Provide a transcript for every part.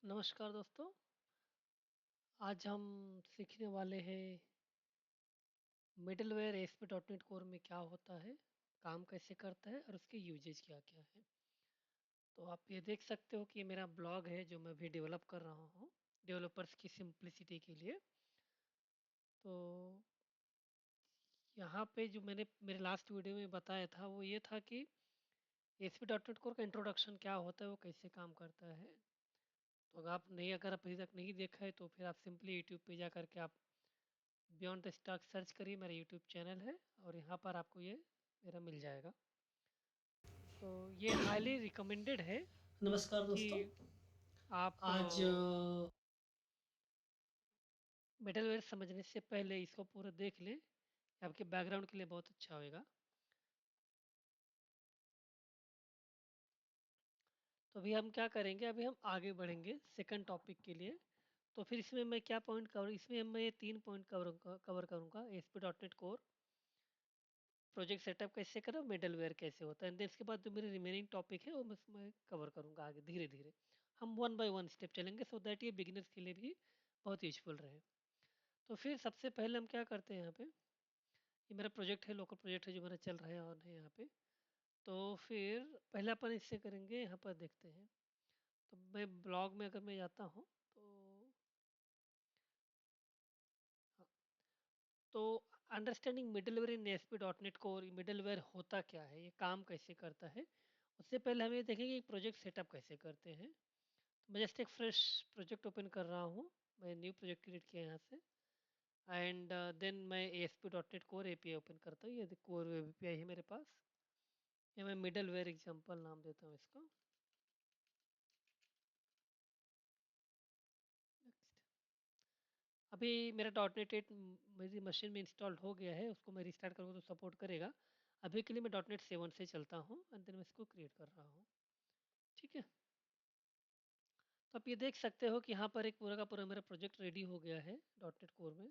नमस्कार दोस्तों। आज हम सीखने वाले हैं middleware ASP dot net core में क्या होता है, काम कैसे करता है और उसके यूजेज क्या क्या है। तो आप ये देख सकते हो कि ये मेरा ब्लॉग है जो मैं भी डेवलप कर रहा हूँ डेवलपर्स की सिंप्लिसिटी के लिए। तो यहाँ पे जो मैंने मेरे लास्ट वीडियो में बताया था वो ये था कि एएसपी डॉट नेट कोर का इंट्रोडक्शन क्या होता है, वो कैसे काम करता है। तो अगर आप अभी तक नहीं देखा है तो फिर आप सिंपली यूट्यूब पे जा करके आप बियॉन्ड द स्टॉक सर्च करिए, मेरा यूट्यूब चैनल है और यहाँ पर आपको ये मेरा मिल जाएगा। तो ये हाईली रिकमेंडेड है नमस्कार कि दोस्तों। आप आज मिडलवेयर समझने से पहले इसको पूरा देख लें, आपके बैकग्राउंड के लिए बहुत अच्छा होएगा। तो अभी हम क्या करेंगे, अभी हम आगे बढ़ेंगे सेकंड टॉपिक के लिए। तो फिर इसमें मैं क्या पॉइंट कवर इसमें मैं ये 3 पॉइंट कवर करूँगा: ASP dot net core, project setup कैसे करें, मिडलवेयर कैसे होता है, एंड इसके बाद जो मेरे रिमेनिंग टॉपिक है वो मैं कवर करूँगा आगे धीरे धीरे। हम वन बाय वन स्टेप चलेंगे सो दैट ये बिगिनर्स के लिए भी बहुत यूजफुल रहे। तो फिर सबसे पहले हम क्या करते हैं, यहाँ पे ये मेरा प्रोजेक्ट है, लोकल प्रोजेक्ट है जो मेरा चल रहा है ऑन है यहाँ पे। तो फिर पहले अपन इससे करेंगे, यहाँ पर देखते हैं। तो मैं ब्लॉग में अगर मैं जाता हूँ तो हाँ, तो understanding middleware in ASP dot net core, middleware होता क्या है, ये काम कैसे करता है। उससे पहले हम ये देखेंगे कि प्रोजेक्ट सेटअप कैसे करते हैं। तो मैं जस्ट एक फ्रेश प्रोजेक्ट ओपन कर रहा हूँ, मैं न्यू प्रोजेक्ट क्रिएट किया यहाँ से। एंड देन मैं A S P dot net core API open करता हूँ, ये कोर वेब एपीआई है मेरे पास। ये मैं मिडल वेयर एग्जाम्पल नाम देता हूँ इसको। नेक्स्ट। अभी मेरा डॉट नेट एट मेरी मशीन में इंस्टॉल्ड हो गया है, उसको मैं रिस्टार्ट करूँगा तो सपोर्ट करेगा। अभी के लिए मैं डॉट नेट सेवन से चलता हूँ एंड देन मैं इसको क्रिएट कर रहा हूँ। ठीक है। तो आप ये देख सकते हो कि यहाँ पर एक पूरा का पूरा मेरा प्रोजेक्ट रेडी हो गया है डॉट नेट कोर में।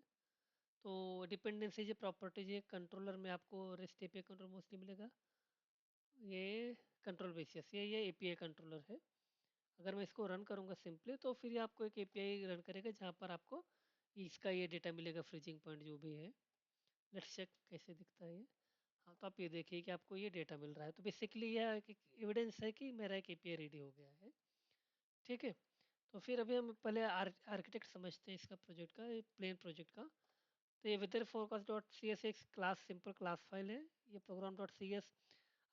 तो डिपेंडेंसी जो प्रॉपर्टीज है कंट्रोलर में आपको रेस्ट एपीआई कंट्रोल मोस्टली मिलेगा। ये कंट्रोल बेसिस ये एपीआई कंट्रोलर है। अगर मैं इसको रन करूँगा सिंपली तो फिर ये आपको एक एपीआई रन करेगा जहाँ पर आपको इसका ये डेटा मिलेगा, फ्रीजिंग पॉइंट जो भी है। लेट्स चेक कैसे दिखता है ये। हाँ, तो आप ये देखिए कि आपको ये डेटा मिल रहा है। तो बेसिकली यह एक एविडेंस है कि मेरा एक एपीआई रेडी हो गया है। ठीक है। तो फिर अभी हम पहले आर्किटेक्ट समझते हैं इसका प्रोजेक्ट का, प्लेन प्रोजेक्ट का। तो ये weather forecast dot C S एक क्लास सिंपल क्लास फाइल है। ये प्रोग्राम डॉट सी एस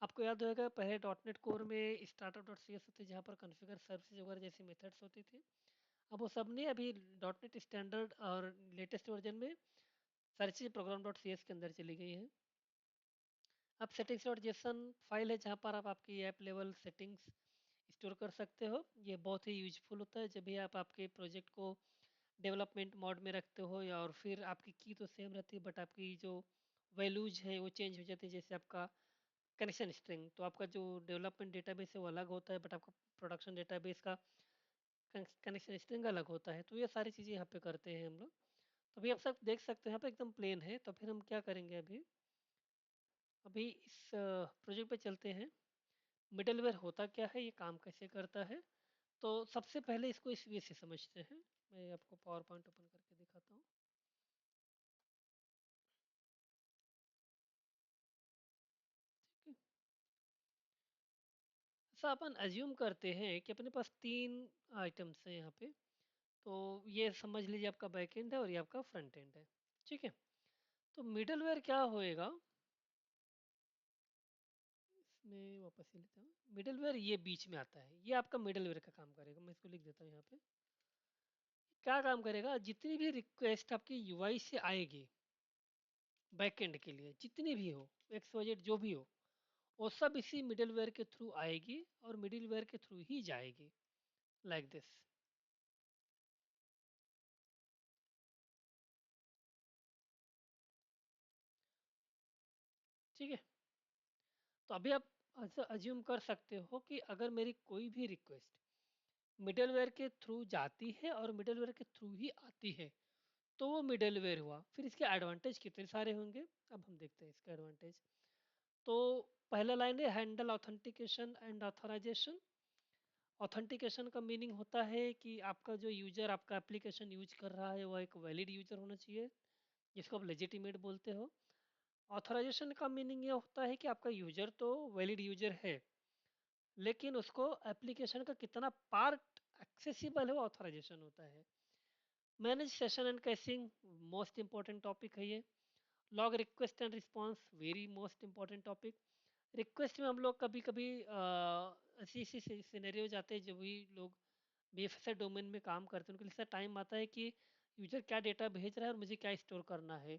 आपको याद होगा, पहले डॉट नेट कोर में स्टार्टअप डॉट सी एस होते जहाँ पर कॉन्फ़िगर सर्विसेज वगैरह जैसी मेथड्स होती थी। अब वो सब नहीं, अभी डॉट नेट स्टैंडर्ड और लेटेस्ट वर्जन में सारी चीज़ें प्रोग्राम डॉट सी एस के अंदर चली गई है। अब सेटिंग्स डॉट जेसन फाइल है जहाँ पर आप आपकी ऐप लेवल सेटिंग्स स्टोर कर सकते हो। ये बहुत ही यूजफुल होता है जब भी आप आपके प्रोजेक्ट को डेवलपमेंट मोड में रखते हो, या और फिर आपकी की तो सेम रहती है बट आपकी जो वैल्यूज है वो चेंज हो जाती है। जैसे आपका कनेक्शन स्ट्रिंग, तो आपका जो डेवलपमेंट डेटाबेस है वो अलग होता है बट आपका प्रोडक्शन डेटाबेस का कनेक्शन स्ट्रिंग अलग होता है। तो ये सारी चीज़ें यहाँ पे करते हैं हम लोग। तो अभी आप सब देख सकते हो यहाँ पे एकदम प्लेन है। तो फिर हम क्या करेंगे, अभी अभी इस प्रोजेक्ट पे चलते हैं। मिडलवेयर होता क्या है, ये काम कैसे करता है। तो सबसे पहले इसको इस वे से समझते हैं। मैं आपको पावर पॉइंट ओपन करके दिखाता हूँ। ठीक है। ऐसा अपन अज्यूम करते हैं कि अपने पास तीन आइटम्स हैं यहाँ पे। तो ये समझ लीजिए आपका बैक एंड है और ये आपका फ्रंट एंड है। ठीक है। तो मिडलवेयर क्या होएगा, इसमें वापस ही लेता हूँ। मिडलवेयर ये बीच में आता है, ये आपका मिडलवेयर का काम करेगा। मैं इसको लिख देता हूँ यहाँ पे। क्या काम करेगा, जितनी भी रिक्वेस्ट आपकी यूआई से आएगी बैकएंड के लिए, जितनी भी हो, एक्स वाई जेड जो भी हो, वो सब इसी मिडलवेयर के थ्रू आएगी और मिडलवेयर के थ्रू ही जाएगी, लाइक दिस। ठीक है। तो अभी आप ऐसा अज्यूम कर सकते हो कि अगर मेरी कोई भी रिक्वेस्ट मिडलवेयर के थ्रू जाती है और मिडलवेयर के थ्रू ही आती है तो वो मिडलवेयर हुआ। फिर इसके एडवांटेज कितने सारे होंगे, अब हम देखते हैं इसका एडवांटेज। तो पहला लाइन है handle authentication and authorisation. Authentication का मीनिंग होता है कि आपका जो यूजर आपका एप्लीकेशन यूज कर रहा है वो एक वैलिड यूजर होना चाहिए, जिसको आप लेजिटिमेट बोलते हो। ऑथराइजेशन का मीनिंग ये होता है कि आपका यूजर तो वैलिड यूजर है, लेकिन उसको एप्लीकेशन का कितना पार्ट एक्सेसिबल है वो ऑथराइजेशन होता है। Manage session and caching most important topic है ये। Log request and response very most important topic. Request में हम लोग कभी कभी ऐसी ऐसी सिनेरियो जाते हैं, जो भी लोग बीएफएसआई डोमेन में काम करते हैं उनके लिए ऐसा टाइम आता है कि यूजर क्या डेटा भेज रहा है और मुझे क्या स्टोर करना है।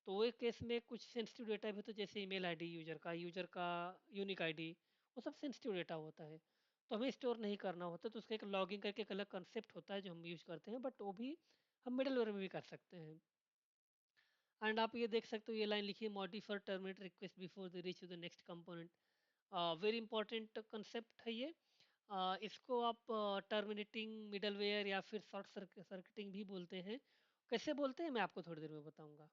तो वो केस में कुछ सेंसिटिव डेटा भी होता है, जैसे ईमेल आईडी यूजर का यूनिक आईडी, वो सब सेंसिटिव डेटा होता है, तो हमें स्टोर नहीं करना होता। तो उसका एक लॉगिंग करके एक अलग कंसेप्ट होता है जो हम यूज करते हैं, बट वो भी हम मिडलवेयर में भी कर सकते हैं। एंड आप ये देख सकते हो, ये लाइन लिखी है, modify terminate request before the reach to the next component. Very important concept है ये। इसको आप टर्मिनेटिंग मिडलवेयर या फिर शॉर्ट सर्किटिंग भी बोलते हैं। कैसे बोलते हैं मैं आपको थोड़ी देर में बताऊंगा।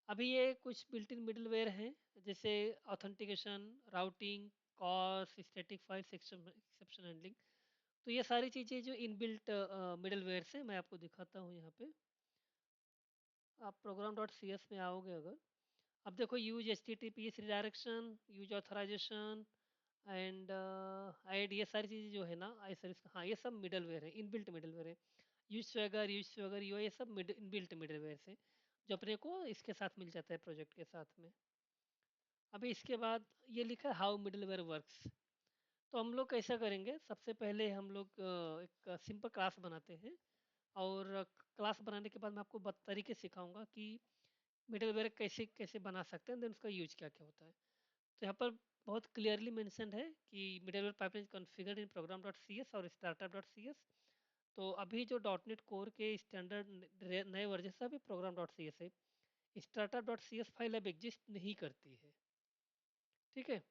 अभी ये कुछ बिल्ट इन मिडलवेयर हैं, जैसे authentication, routing, cos, static file exception handling. तो ये सारी चीज़ें जो इनबिल्ट मिडलवेयर से मैं आपको दिखाता हूँ यहाँ पे। आप प्रोग्राम डॉट सी एस में आओगे अगर, अब देखो, use H T T P S redirection, use authorisation and add, ये सारी चीज़ें जो है ना, आई सर्विस, हाँ ये सब मिडलवेयर है, इनबिल्ट मिडलवेयर है। यूज स्वैगर ये सब इनबिल्ट मिडलवेयर से जो अपने को इसके साथ मिल जाता है, प्रोजेक्ट के साथ में। अभी इसके बाद ये लिखा है हाउ मिडलवेयर वर्क्स। तो हम लोग कैसा करेंगे, सबसे पहले हम लोग एक सिंपल क्लास बनाते हैं, और क्लास बनाने के बाद मैं आपको तरीके सिखाऊंगा कि मिडलवेयर कैसे कैसे बना सकते हैं, देन उसका यूज क्या क्या होता है। तो यहाँ पर बहुत क्लियरली मेंशन है कि middleware pipeline configured in program dot C S और स्टार्टअप डॉट सी एस। तो अभी जो डॉट नेट कोर के स्टैंडर्ड नए वर्जन से अभी प्रोग्राम डॉट सी एस है, startup dot C S file अब एग्जिस्ट नहीं करती है। ठीक है।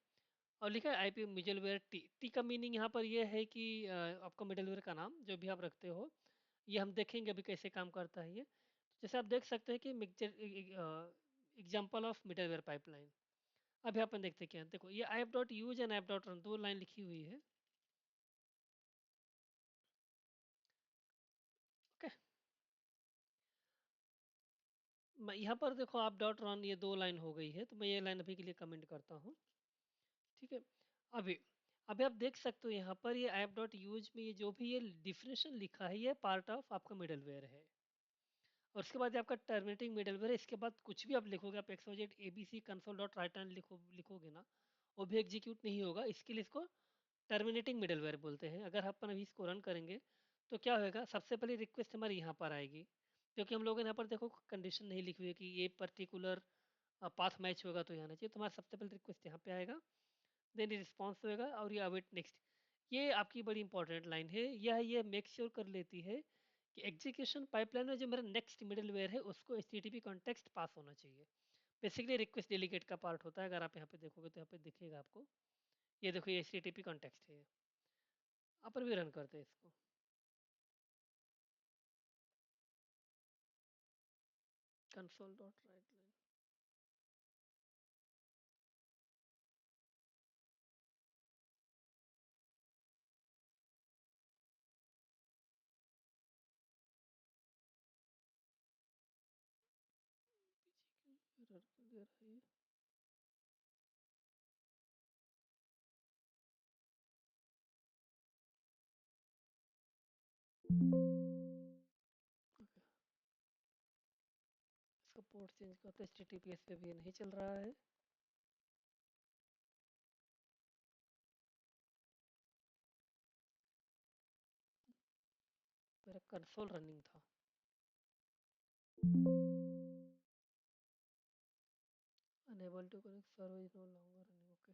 और लिखा है आईपी मिडलवेयर टी। टी का मीनिंग यहाँ पर यह है कि आपका मिडलवेयर का नाम जो भी आप रखते हो, ये हम देखेंगे अभी कैसे काम करता है ये। तो जैसे आप देख सकते हैं कि mixture example of middleware pipeline. अभी अपन देखते हैं क्या है। देखो, ये app dot use and app dot run, दो लाइन लिखी हुई है। ओके। मैं यहाँ पर देखो, आप डॉट रन, ये दो लाइन हो गई है, तो मैं ये लाइन अभी के लिए कमेंट करता हूँ। ठीक है। अभी अभी आप देख सकते हो यहाँ पर, ये ऐप डॉट यूज में ये जो भी ये डिफिनेशन लिखा है, ये पार्ट ऑफ आपका मिडलवेयर है। और उसके बाद ये आपका टर्मिनेटिंग मिडलवेयर है। इसके बाद कुछ भी आप लिखोगे, आप XYZ ABC console dot right hand लिखोगे ना, वो भी एग्जीक्यूट नहीं होगा। इसके लिए इसको टर्मिनेटिंग मिडलवेयर बोलते हैं। अगर अपन अभी इसको रन करेंगे तो क्या होगा, सबसे पहले रिक्वेस्ट हमारी यहाँ पर आएगी, क्योंकि हम लोगों ने यहाँ पर देखो कंडीशन नहीं लिखी हुई है कि ये पर्टिकुलर पाथ मैच होगा तो यहाँ आना चाहिए। तुम्हारा सबसे पहले रिक्वेस्ट यहाँ पे आएगा, देन रिस्पॉन्स होएगा, और ये अवेट नेक्स्ट। ये आपकी बड़ी इंपॉर्टेंट लाइन है। ये मेक श्योर कर लेती है कि एग्जीक्यूशन पाइपलाइन में जो मेरा नेक्स्ट मिडलवेयर है उसको H T T P context pass होना चाहिए। बेसिकली रिक्वेस्ट डेलीगेट का पार्ट होता है। अगर आप यहाँ पे देखोगे तो यहाँ पे दिखेगा आपको, ये देखो, ये H T T P context है। अपन भी रन करते हैं इसको। Console dot write line. Error क्यों दे रहा है ये? इसका पोर्ट चेंज करते, H T T P S पे भी ये नहीं चल रहा है। मेरा कंसोल रनिंग था। Unable to connect server is no longer running. Okay,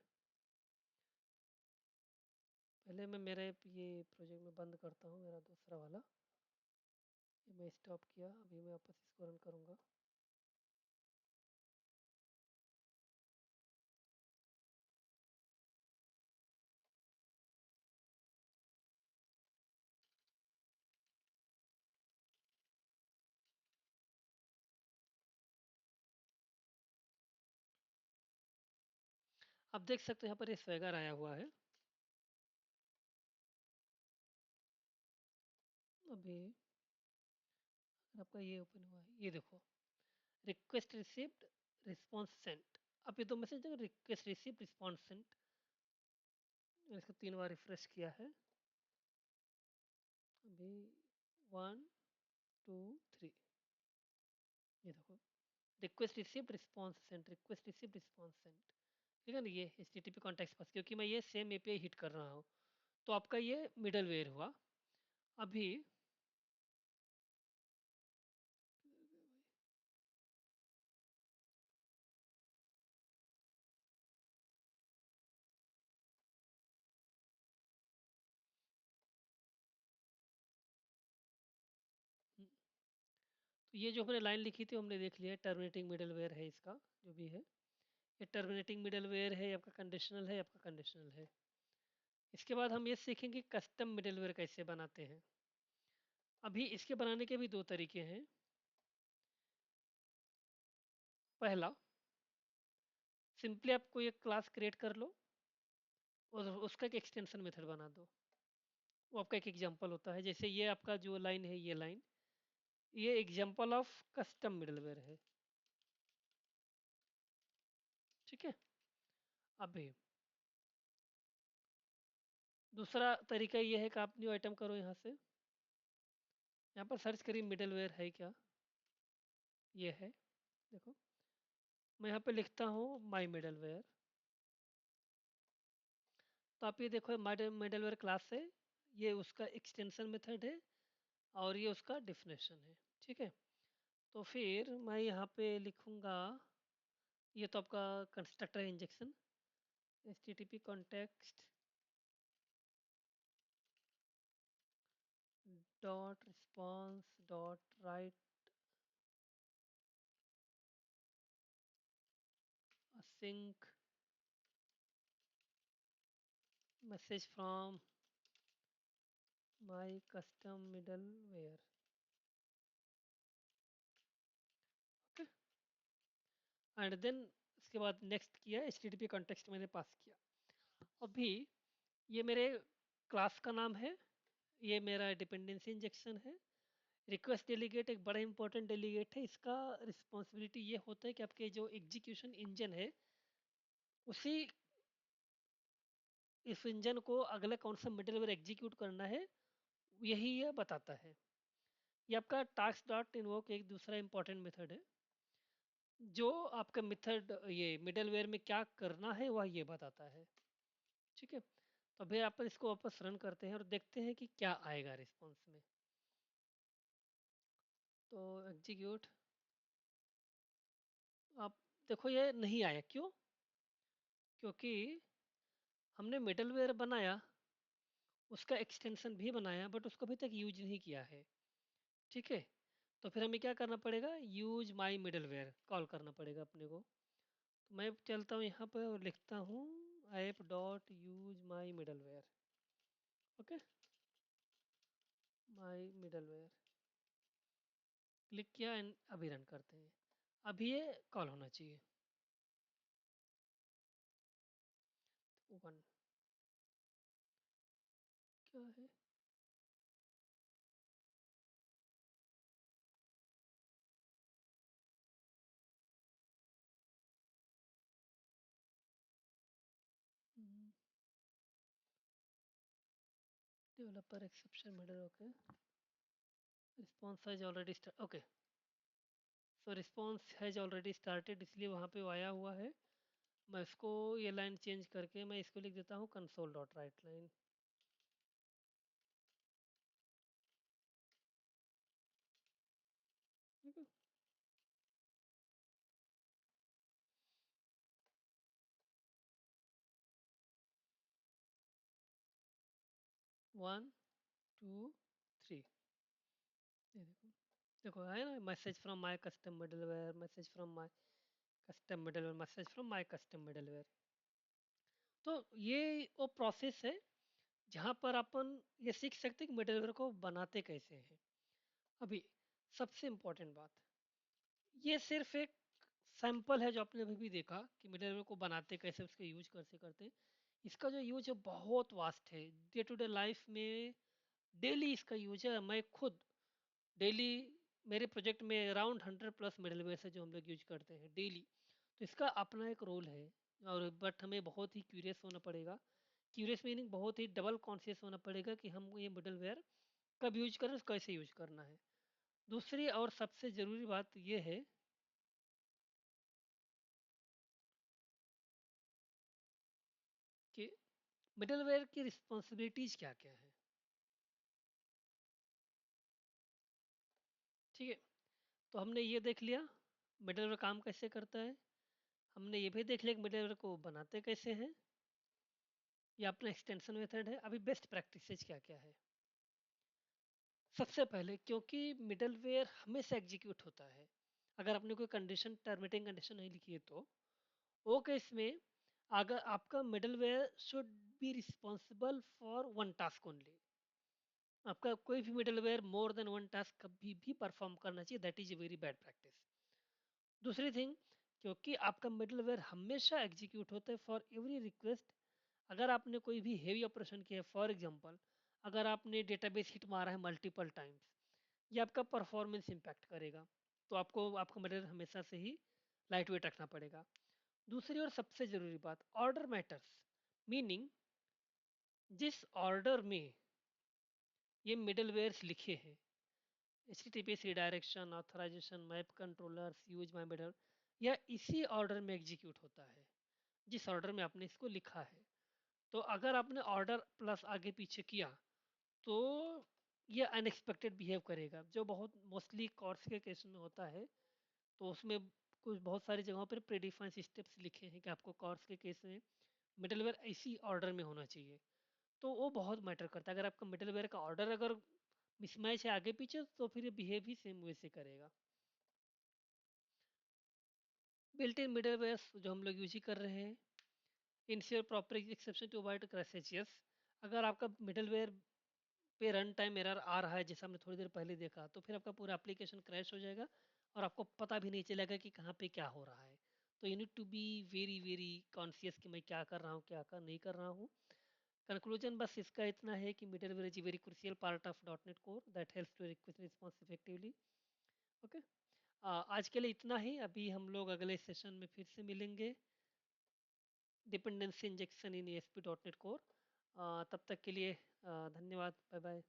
पहले मैं मेरे ये प्रोजेक्ट में बंद करता हूँ, मेरा दूसरा वाला। ये मैं स्टॉप किया, अभी मैं वापस इसको रन करूँगा। आप देख सकते हो यहाँ पर ये स्वैगर आया हुआ है। अभी अगर आपका ये ओपन हुआ है, ये देखो, रिक्वेस्ट रिसीव्ड, रिस्पॉन्स सेंट। अब ये दो मैसेज देखो, रिक्वेस्ट रिसीव्ड, रिस्पॉन्स सेंट। मैंने इसको 3 बार रिफ्रेश किया है। अभी 1 2 3, ये देखो, request received, response sent, request received, response sent. ठीक है ना, ये HTTP कॉन्टेक्स्ट पास, क्योंकि मैं ये सेम API हिट कर रहा हूँ। तो आपका ये मिडल वेयर हुआ। अभी तो ये जो हमने लाइन लिखी थी हमने देख लिया, टर्मिनेटिंग मिडल वेयर है इसका, जो भी है। ये टर्मिनेटिंग मिडल वेयर है, आपका कंडीशनल है, आपका कंडीशनल है। इसके बाद हम ये सीखेंगे कस्टम मिडलवेयर कैसे बनाते हैं। अभी इसके बनाने के भी दो तरीके हैं। पहला, सिंपली आप कोई एक क्लास क्रिएट कर लो और उसका एक एक्सटेंशन मेथड बना दो। वो आपका एक एग्जांपल होता है, जैसे ये आपका जो लाइन है, ये लाइन, ये एग्जांपल ऑफ कस्टम मिडलवेयर है। ठीक है। अभी दूसरा तरीका ये है कि आप न्यू आइटम करो, यहाँ से, यहाँ पर सर्च करिए मिडलवेयर है क्या। ये है, देखो, मैं यहाँ पे लिखता हूँ माई मिडलवेयर। तो आप ये देखो, माई मिडलवेयर क्लास है, ये उसका एक्सटेंशन मेथड है और ये उसका डिफिनेशन है। ठीक है। तो फिर मैं यहाँ पे लिखूँगा, ये तो आपका constructor injection, HTTP context dot response dot write sync message from my custom middleware. Okay. And then इसके बाद नेक्स्ट किया, HTTP कॉन्टेक्स्ट मैंने पास किया। अभी ये मेरे क्लास का नाम है, ये मेरा डिपेंडेंसी इंजेक्शन है। रिक्वेस्ट डेलीगेट एक बड़ा इंपॉर्टेंट डेलीगेट है। इसका रिस्पॉन्सिबिलिटी ये होता है कि आपके जो एग्जीक्यूशन इंजन है, उसी इस इंजन को अगला कौन सा मिडलवेयर एग्जीक्यूट करना है, यही ये बताता है। ये आपका टास्क डॉट इन्वोक एक दूसरा इंपॉर्टेंट मेथड है, जो आपका मेथड ये मिडलवेयर में क्या करना है वह ये बताता है। ठीक है। तो फिर आप इसको वापस रन करते हैं और देखते हैं कि क्या आएगा रिस्पॉन्स में। तो एग्जीक्यूट, आप देखो ये नहीं आया, क्यों? क्योंकि हमने मिडलवेयर बनाया, उसका एक्सटेंशन भी बनाया, बट उसको अभी तक यूज नहीं किया है। ठीक है। तो फिर हमें क्या करना पड़ेगा, यूज माई मिडलवेयर कॉल करना पड़ेगा अपने को। तो मैं चलता हूँ यहाँ पर और लिखता हूँ app dot use my middleware. Okay, my middleware click किया एंड अभी रन करते हैं। अभी ये कॉल होना चाहिए। वन, क्या है, developer exception middle. Okay, response has already start. Okay, so response has already started, इसलिए वहाँ पे वो आया हुआ है। मैं इसको ये लाइन चेंज करके मैं इसको लिख देता हूँ कंसोल डॉट राइट लाइन। ठीक है। 1 2 3, ये देखो, देखो है ना, message from my custom middleware, message from my custom middleware, message from my custom middleware. तो ये वो प्रोसेस है जहाँ पर अपन ये सीख सकते हैं कि मिडलवेयर को बनाते कैसे हैं। अभी सबसे इम्पोर्टेंट बात, ये सिर्फ एक सैंपल है जो आपने अभी भी देखा कि मिडलवेयर को बनाते कैसे, उसका यूज कैसे करते हैं। इसका जो यूज है बहुत वास्ट है, डे टू डे लाइफ में डेली इसका यूज है। मैं खुद डेली मेरे प्रोजेक्ट में अराउंड 100+ मिडलवेयर है जो हम लोग यूज करते हैं डेली। तो इसका अपना एक रोल है। और बट हमें बहुत ही क्यूरियस होना पड़ेगा। क्यूरियस मीनिंग बहुत ही डबल कॉन्शियस होना पड़ेगा कि हम ये मिडलवेयर कब यूज करें, कैसे यूज करना है। दूसरी और सबसे ज़रूरी बात यह है कि मिडलवेयर की रिस्पॉन्सिबिलिटीज़ क्या क्या है। ठीक है, तो हमने ये देख लिया मिडलवेयर काम कैसे करता है। हमने ये भी देख लिया कि मिडलवेयर को बनाते कैसे हैं। ये अपना एक्सटेंशन मेथड है। अभी बेस्ट प्रैक्टिसेस क्या क्या है। सबसे पहले, क्योंकि मिडलवेयर हमेशा एग्जीक्यूट होता है, अगर आपने कोई कंडीशन टर्मिनेटिंग कंडीशन नहीं लिखी है तो वो केस में अगर आपका middleware should be responsible for one task only. आपका कोई भी middleware more than one task कभी भी परफॉर्म करना चाहिए, that is a very bad practice. दूसरी थिंग, क्योंकि आपका मिडलवेयर हमेशा एग्जीक्यूट होता है फॉर एवरी रिक्वेस्ट। अगर आपने कोई भी हेवी ऑपरेशन किया है, फॉर एग्जांपल अगर आपने डेटाबेस हिट मारा है मल्टीपल टाइम्स, ये आपका परफॉर्मेंस इम्पैक्ट करेगा। तो आपको आपका मिडलवेयर हमेशा से ही लाइट वेट रखना पड़ेगा। दूसरी और सबसे जरूरी बात, ऑर्डर मैटर्स। मीनिंग, जिस ऑर्डर में ये मिडलवेयर्स लिखे हैं, HTTPS redirection, authorisation, map controllers, use my middle, यह इसी ऑर्डर में एग्जीक्यूट होता है जिस ऑर्डर में आपने इसको लिखा है। तो अगर आपने ऑर्डर प्लस आगे पीछे किया तो ये अनएक्सपेक्टेड बिहेव करेगा, जो बहुत मोस्टली कोर्स के केस में होता है। तो उसमें कुछ बहुत सारी जगहों पर प्रीडिफाइंड स्टेप्स लिखे हैं कि आपको कोर्स के केस में मिडलवेयर इसी ऑर्डर में होना चाहिए। तो वो बहुत मैटर करता है। अगर आपका मिडलवेयर का ऑर्डर अगर मिसमैच है आगे पीछे, तो फिर ये बिहेव भी सेम वे से करेगा। बिल्ट इन मिडलवेयर जो हम लोग यूज ही कर रहे हैं, ensure proper exception to avoid crashes. Yes, अगर आपका मिडलवेयर पे रन टाइम एरर आ रहा है जैसा हमने थोड़ी देर पहले देखा, तो फिर आपका पूरा एप्लीकेशन क्रैश हो जाएगा और आपको पता भी नहीं चलेगा कि कहाँ पे क्या हो रहा है। तो you need to be very very conscious कि मैं क्या कर रहा हूँ, क्या कर नहीं कर रहा हूँ। कंक्लूजन बस इसका इतना है कि middleware is very crucial part of dot net core that helps to request response effectively. Okay, आज के लिए इतना ही। अभी हम लोग अगले सेशन में फिर से मिलेंगे, डिपेंडेंसी इंजेक्शन इन ASP.NET कोर। तब तक के लिए धन्यवाद, बाय बाय।